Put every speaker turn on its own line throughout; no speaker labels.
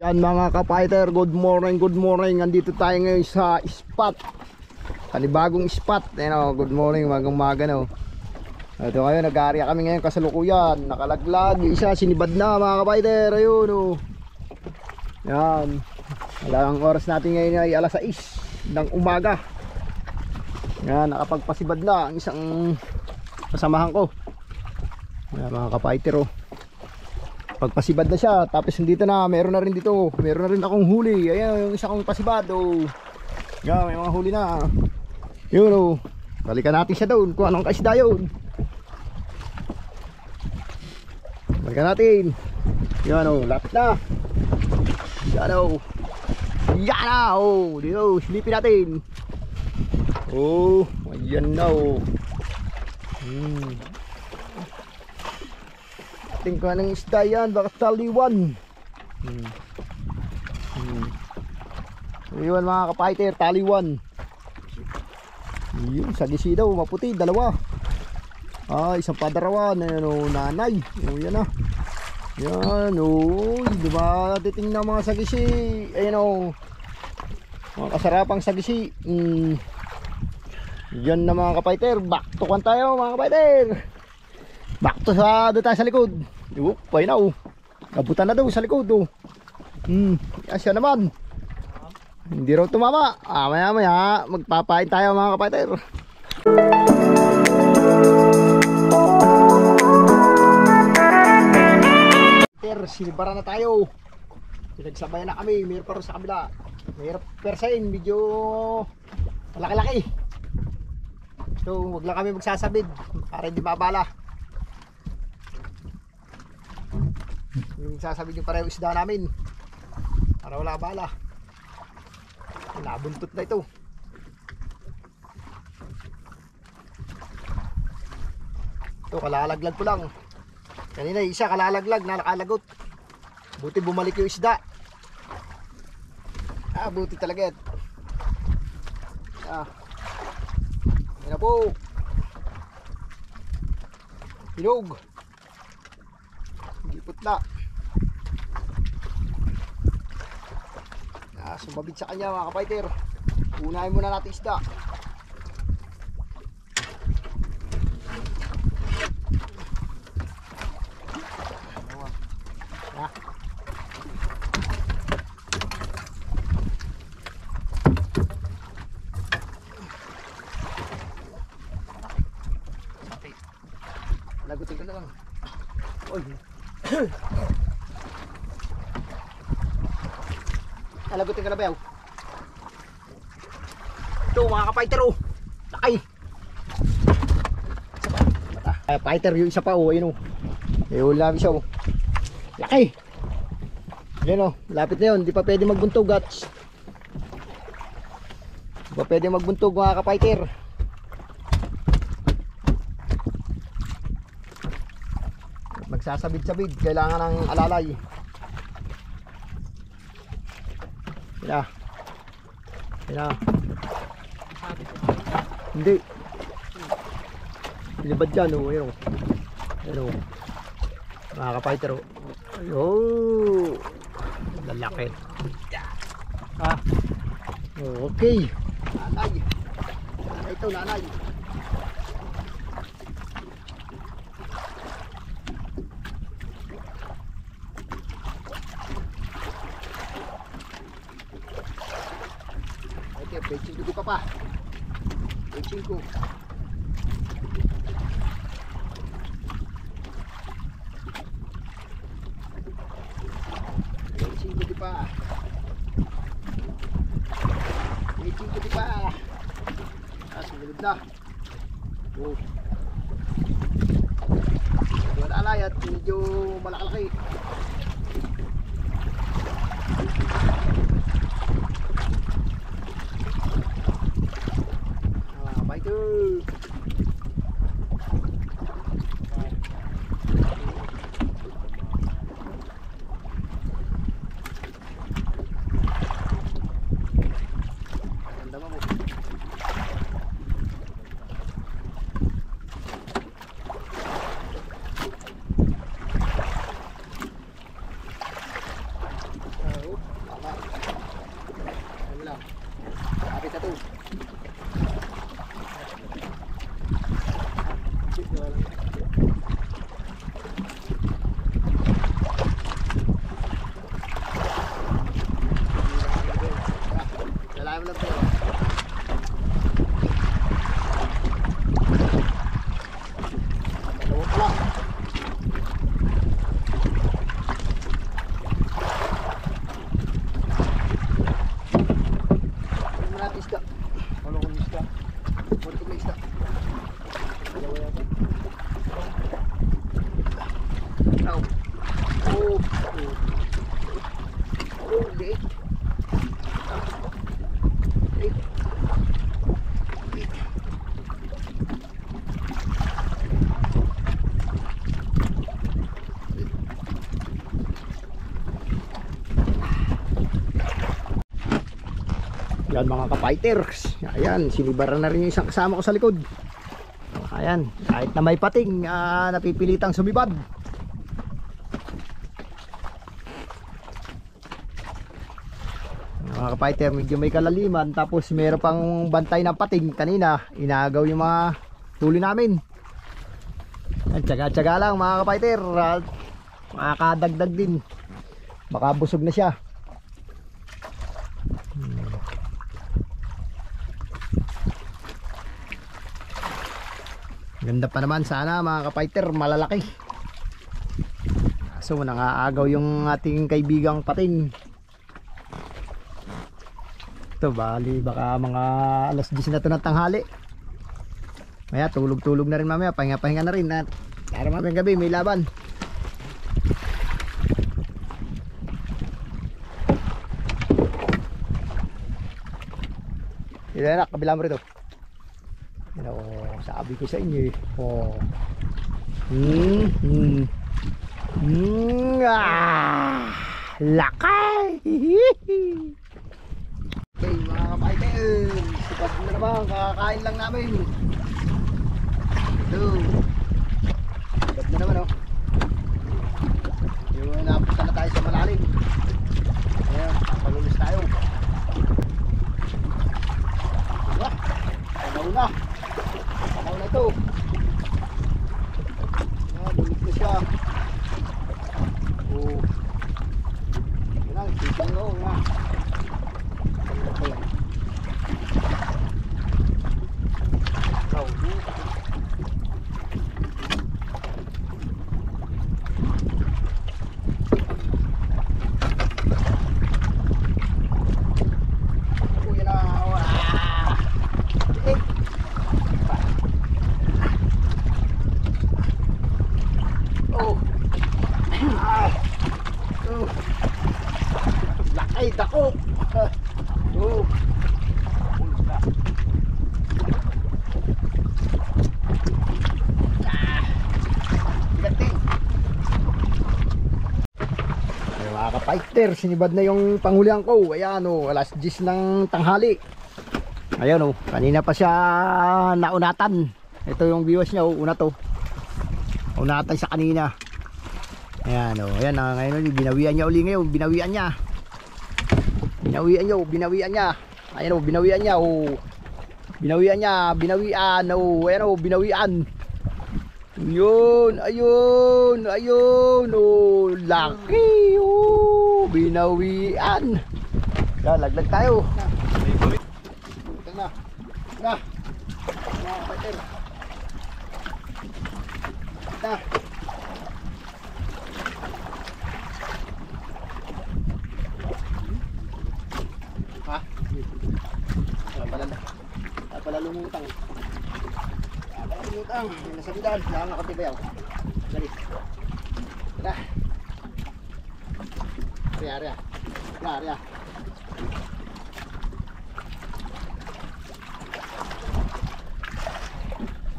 Yan mga ka-fighter, good morning, good morning. Andito tayo ngayon sa spot. Panibagong spot. Ayan, good morning, magang-maga no. Ito kayo, nag-aarya kami ngayon kasalukuyan. Nakalaglag, isa sinibad na mga ka-fighter. Ayun oh. Yan. Ang oras natin ngayon ay alas 6 ng umaga. Yan, nakapagpasibad na ang isang kasamahan ko. Yan mga ka-fighter oh. Pagpasibad na siya, tapos dito na, meron na rin dito. Meron na rin akong huli. Ayan, yung isa kong pasibad oh. Yan, may mga huli na. Yun oh. Balikan natin siya doon kung anong kaisda yun. Balikan natin. Yan oh, lapit na. Yan oh. Yan na oh. Dito, silipin natin. Oh, ayan na oh. Ating ko ng isda yan, baka taliwan. Taliwan mga ka-fighter, taliwan. Yun, sagisi daw, maputi, dalawa. Isang padarawan, ayan o, nanay. O, yan na. Yan o, diba titingnan mga sagisi. Ayan o, mga kasarapang sagisi. Yan na mga ka-fighter, back to kwan tayo mga ka-fighter. Back to sa doon tayo sa likod. Pay na oh. Nabutan na daw sa likod oh. Asya naman. Hindi raw tumama. Maya maya magpapain tayo mga kapatid. Silbara na tayo. Pinagsabayan na kami. Mayroon pa rin sa kabila. Mayroon persain. Medyo malaki-laki. So wag lang kami magsasabid para hindi mabala. Yung sasabihin yung pareho isda namin para wala bala. Nabuntot na ito. Ito kalalaglag ko lang. Kanina isa kalalaglag na nakalagot. Buti bumalik yung isda. Buti talaga. Yan na po. Hinog. Putla. Sumabit sa kanya mga ka-fighter. Unahin muna natin isda. Lagutin ko na lang. Oy. Alagutin ka na ba yaw? Ito mga ka-fighter oh. Laki. Fighter yung isa pa oh. Ayun oh. Ayun lang siya oh. Laki. Ayun oh. Lapit na yun. Di pa pwede magbuntog guts. Di pa pwede magbuntog mga ka-fighter. Magsasabid-sabid. Kailangan ng alalay. Yan. Yan. Hindi. Pilibad dyan oh. Ayun oh. Ayun oh. Mga ka-fighter oh. Ayun. Lalaki. Okay. Nanay. Nanay ito, nanay. Pecing ko di pa. Pecing ko. Pecing ko di pa. Pecing ko di pa. Sumunod na. Oh. Wala alay at medyo malaki-laki. lang tayo. Dalawa pala. Ano natin isda? Ano kong isda? Ano kong isda? Dalawa yata. Oh. Oh. Oh, liit. Liit. Liit. Yan mga ka-fighters. Ayan, sinibaran na rin yung isang kasama ko sa likod. Ayan, kahit na may pating, napipilitang sumibad. Mga ka-fighter, medyo may kalaliman. Tapos mayroon pang bantay ng pating. Kanina, inaagaw yung mga huli namin. Tsaga-tsaga lang mga ka-fighter. Makakadagdag din. Baka busog na siya. Ganda pa naman sana mga ka-fighter, malalaki. So nangaagaw yung ating kaibigang pating. Ito bali baka mga alas 10 na ito ng tanghali. Maya tulog-tulog na rin mamaya, pahinga-pahinga na rin. Para mamayang gabi may laban. Yan na, kabila mo rito. Sabi ko sa inyo eh. Oh. Lakay. Okay mga kapaitin, sipat na naman, kakakain lang namin. Ito sipat na naman oh. Yung napunta na tayo sa malalim. Ayan, palulis tayo. Diba? Ayaw na. Ayaw na ito. Ayan, bulit na siya. Oh. Yun lang, sipin ko. Yun lang. Lakay dako. Oh. Gating. Ay mga ka-fighter, sinibad na yung panghulihan ko. Ayan oh, alas 10 ng tanghali. Ayan oh, kanina pa siya naunatan. Ito yung viewers niya oh, una to. Unatan siya kanina. Ayan o, ayan na ngayon ulit, binawian niya uli ngayon, binawian niya. Binawian niya. Ayan o, binawian niya o. Binawian niya, binawian o, ayan o, binawian. Ayun o, laki o, binawian. Yan, laglag tayo. Na. Mga kapatid. Na. Pala lumutang. May nasabidan. Nakakatibayaw. Dali. Tara. Ariya.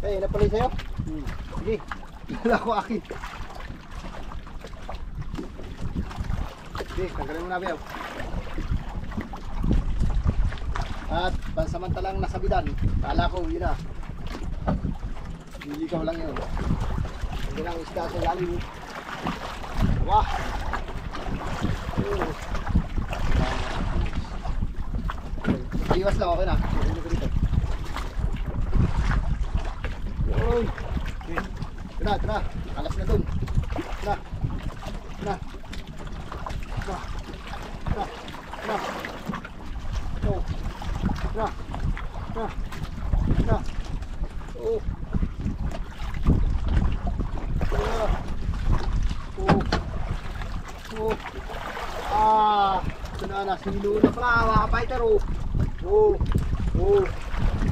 Eh, napalay sa'yo? Sige. Wala ko akin. Sige, tanggalin mo na bayaw. At pansamantalang nasabidan. Kala ko yun na. Liligaw lang yun. Hindi lang isda sa lalim. Wah! Iwas lang ako na. Hindi ko dito. Yun. Tara. Alas na dun. Tara. Oh. na, sinilo na pala, mga fighter, oh. Oh, oh.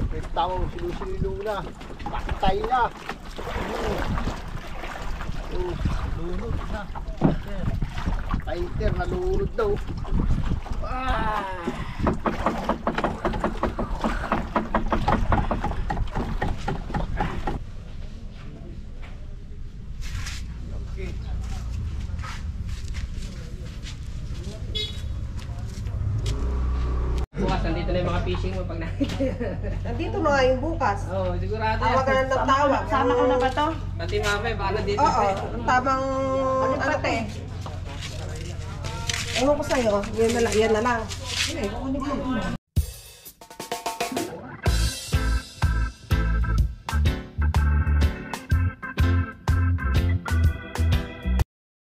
Kita mo, sinilo na. Patay na. Oh, lunod na. Fighter, nalunod daw. Ah! Okay.
Bukas, nandito na yung mga fishing mo pag nakita.
Nandito na nga yung bukas.
Oo, sigurado
Tawag ka
yan.
na ng tawag.
Sama ko na ba to?
Pati mama, baka nandito
Oo,
pa.
tamang ano te. Ewan ko sa'yo, yan na lang. Yan na lang.